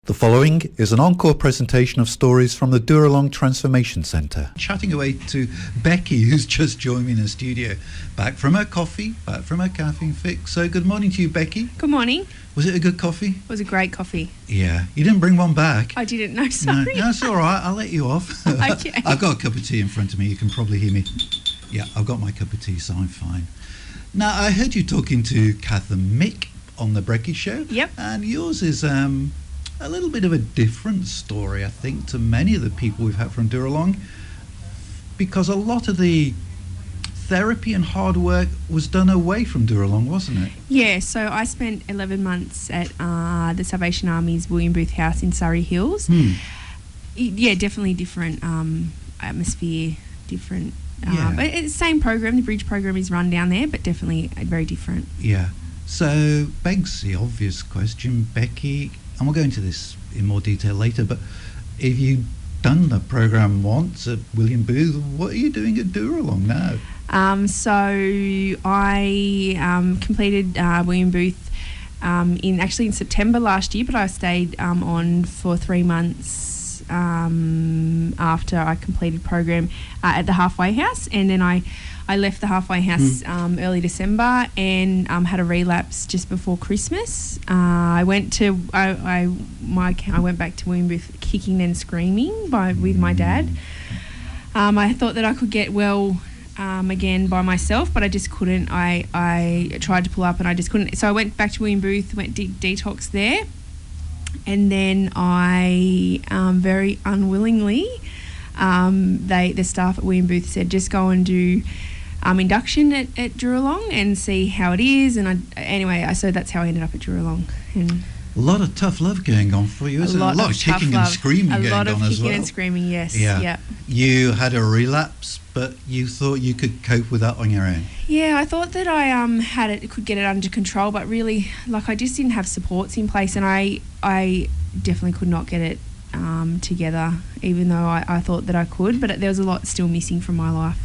The following is an encore presentation of stories from the Dooralong Transformation Centre. Chatting away to Becky, who's just joined me in the studio, back from her coffee, back from her caffeine fix. So good morning to you, Becky. Good morning. Was it a good coffee? It was a great coffee. Yeah. You didn't bring one back? I didn't know, sorry. No, it's all right. I'll let you off. Okay. I've got a cup of tea in front of me. You can probably hear me. Yeah, I've got my cup of tea, so I'm fine. Now, I heard you talking to Kath and Mick on the Becky show. Yep. And yours is a little bit of a different story, I think, to many of the people we've had from Dooralong, because a lot of the therapy and hard work was done away from Dooralong, wasn't it? Yeah, so I spent 11 months at the Salvation Army's William Booth House in Surrey Hills. Yeah, definitely different atmosphere, different. But it's the same program. The bridge program is run down there, but definitely very different. Yeah. So begs the obvious question, Becky, and we'll go into this in more detail later, but if you've done the program once at William Booth, what are you doing at Dooralong now? So I completed William Booth in September last year, but I stayed on for 3 months after I completed program at the Halfway House, and then I left the Halfway House early December and had a relapse just before Christmas. I went back to William Booth kicking and screaming with my dad. I thought that I could get well again by myself, but I just couldn't. I tried to pull up and I just couldn't. So I went back to William Booth, went detox there, and then I very unwillingly, the staff at William Booth said, just go and do induction at Dooralong and see how it is. And so that's how I ended up at Dooralong. And a lot of tough love going on for you, isn't it? A lot of kicking and screaming going on as well. A lot of kicking and screaming, yes. Yeah. You had a relapse, but you thought you could cope with that on your own. Yeah, I thought that I could get it under control, but really, I just didn't have supports in place, and I definitely could not get it together, even though I thought that I could, but there was a lot still missing from my life.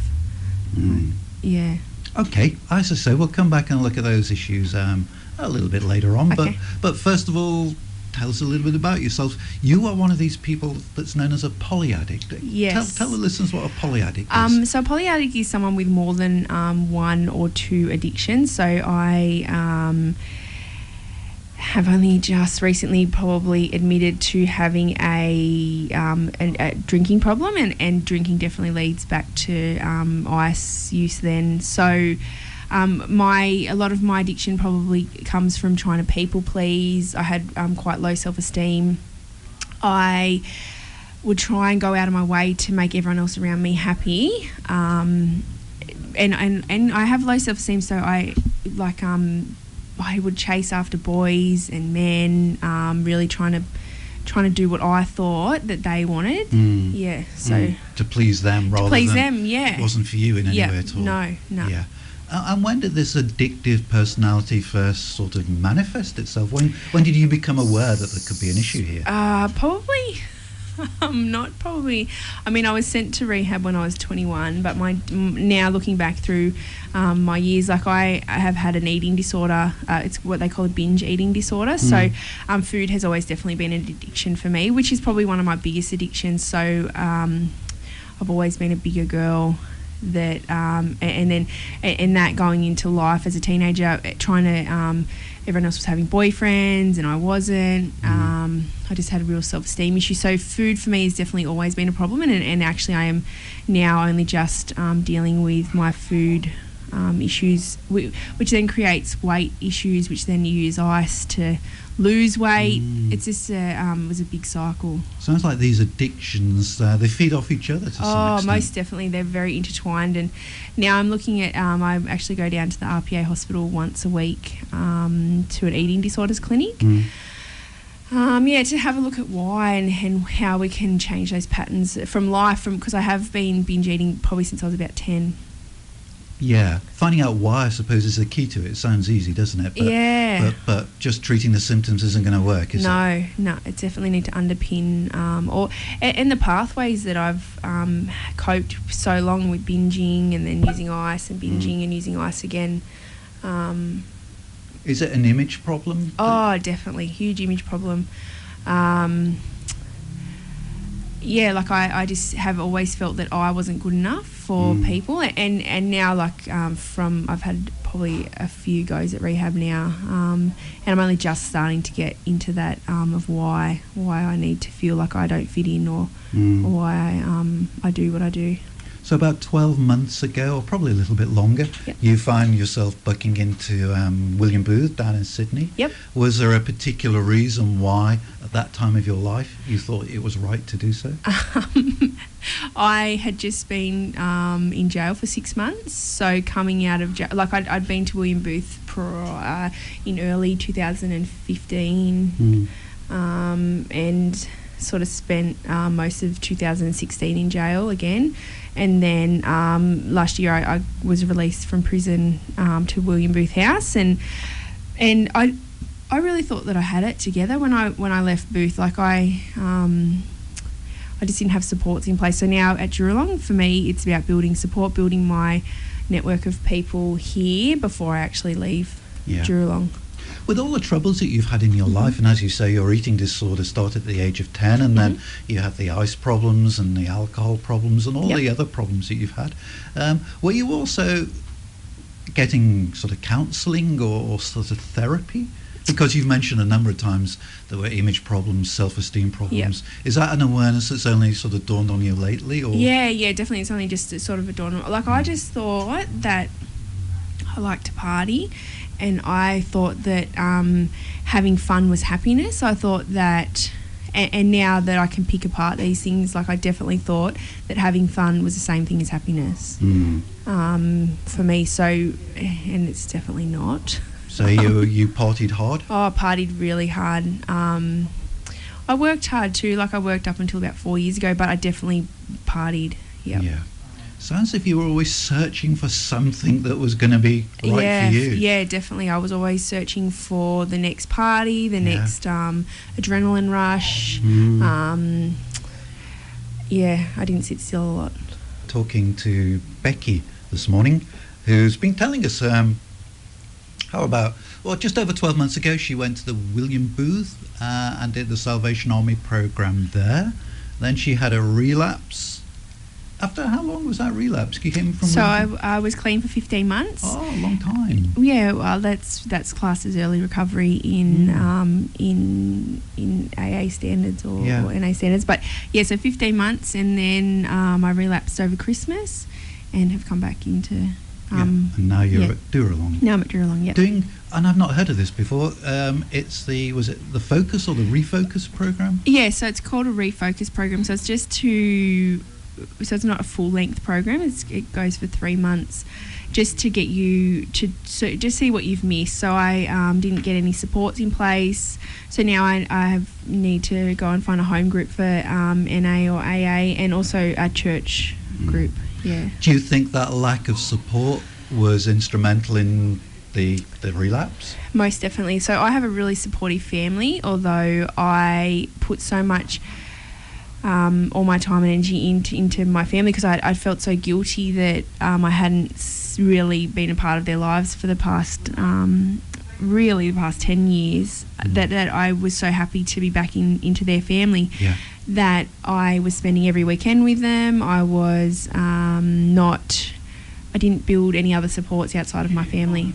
Yeah. Okay, as I say, we'll come back and look at those issues a little bit later on. Okay. But first of all, tell us a little bit about yourself. You are one of these people that's known as a polyaddict. Yes. Tell the listeners what a polyaddict is. So a polyaddict is someone with more than one or two addictions. So I have only just recently probably admitted to having a drinking problem, and drinking definitely leads back to ice use then. So a lot of my addiction probably comes from trying to people please. I had quite low self-esteem. I would try and go out of my way to make everyone else around me happy. And I have low self-esteem, so I would chase after boys and men, really trying to do what I thought that they wanted. Yeah, so to please them rather than yeah. It wasn't for you in any way at all. No. Yeah. And when did this addictive personality first sort of manifest itself? When did you become aware that there could be an issue here? Probably. I mean, I was sent to rehab when I was 21, but now looking back through my years, I have had an eating disorder. It's what they call a binge eating disorder. So food has always definitely been an addiction for me, which is probably one of my biggest addictions. So I've always been a bigger girl. That and that going into life as a teenager, trying to everyone else was having boyfriends and I wasn't. I just had a real self-esteem issue. So food for me has definitely always been a problem, and actually I am now only just dealing with my food issues, which then creates weight issues, which then you use ice to lose weight. It's just was a big cycle. Sounds like these addictions, they feed off each other to some extent. Most definitely. They're very intertwined, and now I'm looking at I actually go down to the RPA hospital once a week to an eating disorders clinic. To have a look at why and how we can change those patterns because I have been binge eating probably since I was about 10. Yeah, finding out why, I suppose, is the key to it. It sounds easy, doesn't it? But just treating the symptoms isn't going to work, is it? No, it definitely need to underpin and the pathways that I've coped so long with binging and then using ice and binging and using ice again. Is it an image problem? Oh, definitely, huge image problem. yeah, like I just have always felt that I wasn't good enough for people, and now like I've had probably a few goes at rehab now, and I'm only just starting to get into that of why I need to feel like I don't fit in, or why I do what I do. So about 12 months ago, or probably a little bit longer, Yep. you found yourself bucking into William Booth down in Sydney. Yep. Was there a particular reason why, at that time of your life, you thought it was right to do so? I had just been in jail for 6 months, so coming out of jail, like I'd been to William Booth in early 2015, and sort of spent most of 2016 in jail again. And then last year I was released from prison to William Booth House, and I really thought that I had it together when I left Booth. Like I just didn't have supports in place. So now at Dooralong, for me, it's about building support, building my network of people here before I actually leave Dooralong. With all the troubles that you've had in your life, and as you say, your eating disorder started at the age of 10, and then you had the ice problems and the alcohol problems and all the other problems that you've had, were you also getting sort of counselling or sort of therapy? Because you've mentioned a number of times there were image problems, self-esteem problems. Is that an awareness that's only sort of dawned on you lately? Or? Yeah, definitely. It's only just sort of a dawn. Like I just thought that I like to party, and I thought that having fun was happiness. I thought that, and now that I can pick apart these things, like I definitely thought that having fun was the same thing as happiness for me. So, and it's definitely not. So you partied hard? Oh, I partied really hard. I worked hard too. Like I worked up until about 4 years ago, but I definitely partied. Yep. Yeah. Sounds as if you were always searching for something that was going to be right for you. Yeah, definitely. I was always searching for the next party, the next adrenaline rush. I didn't sit still a lot. Talking to Becky this morning, who's been telling us just over 12 months ago, she went to the William Booth and did the Salvation Army program there. Then she had a relapse. After how long was that relapse? You came from. So I was clean for 15 months. Oh, a long time. Yeah, well, that's classed as early recovery in AA standards or NA standards. But yeah, so 15 months, and then I relapsed over Christmas, and have come back into. And now you're at Dooralong. Now I'm at Dooralong. Yeah. And I've not heard of this before. Was it the Focus or the Refocus program? Yeah, so it's called a Refocus program. So it's so it's not a full-length program. It goes for 3 months, just to get you to just see what you've missed. So I didn't get any supports in place. So now I need to go and find a home group for NA or AA, and also a church group. Yeah. Do you think that lack of support was instrumental in the relapse? Most definitely. So I have a really supportive family, although I put so much all my time and energy into my family, because I felt so guilty that I hadn't really been a part of their lives for the past 10 years, that I was so happy to be back into their family, that I was spending every weekend with them. I was I didn't build any other supports outside of my family.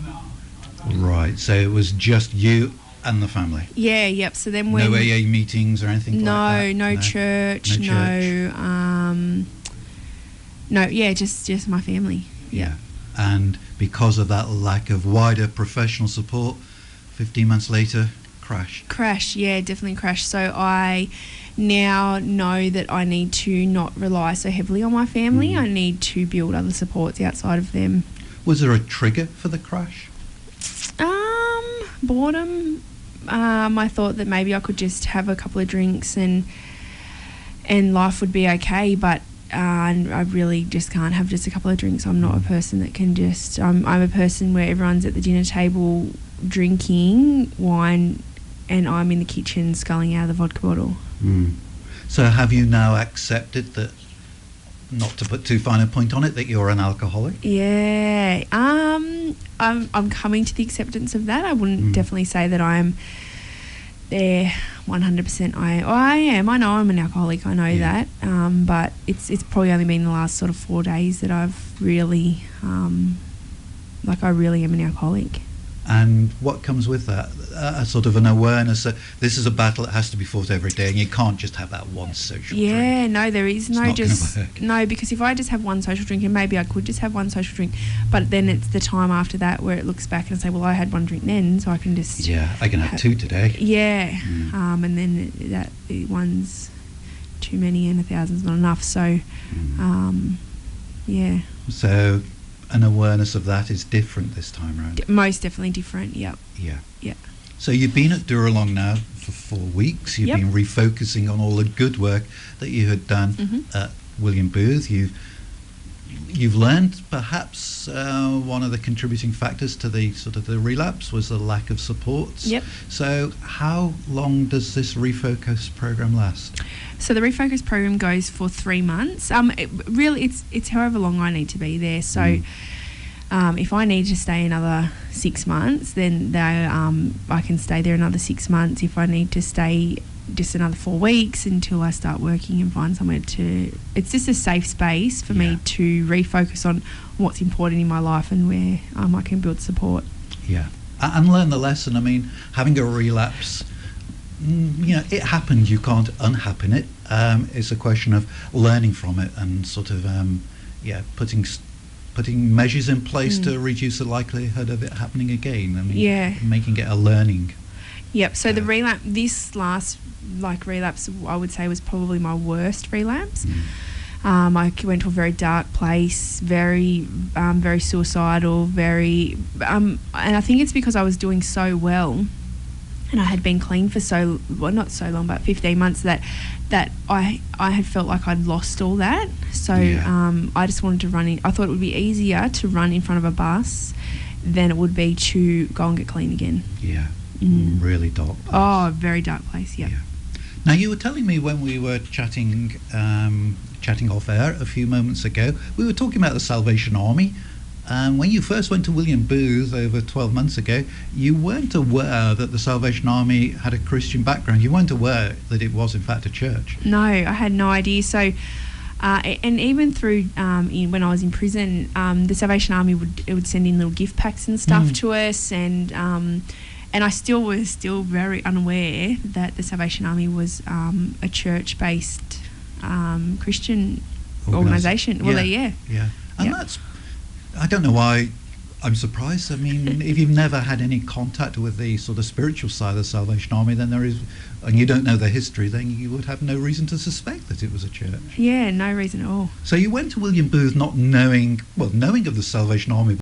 Right, so it was just you and the family. Yeah, yep. So then when no AA meetings or anything like that? No church, just my family. Yeah. And because of that lack of wider professional support, 15 months later, crash, definitely crash. So I now know that I need to not rely so heavily on my family. I need to build other supports outside of them. Was there a trigger for the crash? Boredom. I thought that maybe I could just have a couple of drinks and life would be okay, but I really just can't have just a couple of drinks. I'm not a person that can just... I'm a person where everyone's at the dinner table drinking wine and I'm in the kitchen sculling out of the vodka bottle. So have you now accepted that, not to put too fine a point on it, that you're an alcoholic? Yeah. I'm coming to the acceptance of that. I wouldn't definitely say that I'm there 100%. I am. I know I'm an alcoholic. I know that. But it's probably only been the last sort of 4 days that I've really, I really am an alcoholic. And what comes with that? A sort of an awareness that this is a battle that has to be fought every day, and you can't just have that one social drink. Yeah, no, there is It's no not just gonna work. no, because if I just have one social drink, and maybe I could just have one social drink, but then it's the time after that where it looks back and say, well, I had one drink then, so I can just I can have 2 today. Yeah, and then that one's too many and 1,000's not enough. So, yeah. So an awareness of that is different this time around. Most definitely different. Yep. Yeah. Yeah. So you've been at Dooralong now for 4 weeks. You've been refocusing on all the good work that you had done at William Booth. You've learned perhaps one of the contributing factors to the sort of the relapse was the lack of supports. Yep. So how long does this refocus program last? So the refocus program goes for 3 months. It's however long I need to be there. So if I need to stay another 6 months, then I can stay there another 6 months. If I need to stay just another 4 weeks until I start working and find somewhere to... It's just a safe space for me to refocus on what's important in my life and where I can build support. Yeah. And learn the lesson. I mean, having a relapse, it happened. You can't unhappen it. It's a question of learning from it and sort of, putting measures in place to reduce the likelihood of it happening again. I mean, making it a learning. Yep. So the relapse, this last relapse, I would say was probably my worst relapse. I went to a very dark place, very suicidal, and I think it's because I was doing so well, and I had been clean for not so long, but 15 months that I had felt like I'd lost all that. So I just wanted to run in. I thought it would be easier to run in front of a bus than it would be to go and get clean again. Yeah. Really dark place. Oh, very dark place, yeah. Now, you were telling me when we were chatting off air a few moments ago, we were talking about the Salvation Army. When you first went to William Booth over 12 months ago, you weren't aware that the Salvation Army had a Christian background. You weren't aware that it was, in fact, a church. No, I had no idea. So, and even through when I was in prison, the Salvation Army would send in little gift packs and stuff to us, and I was still very unaware that the Salvation Army was a church-based Christian organisation. Well, And that's... I don't know why I'm surprised. I mean, if you've never had any contact with the sort of spiritual side of the Salvation Army, then and you don't know the history, then you would have no reason to suspect that it was a church. Yeah, no reason at all. So you went to William Booth not knowing of the Salvation Army,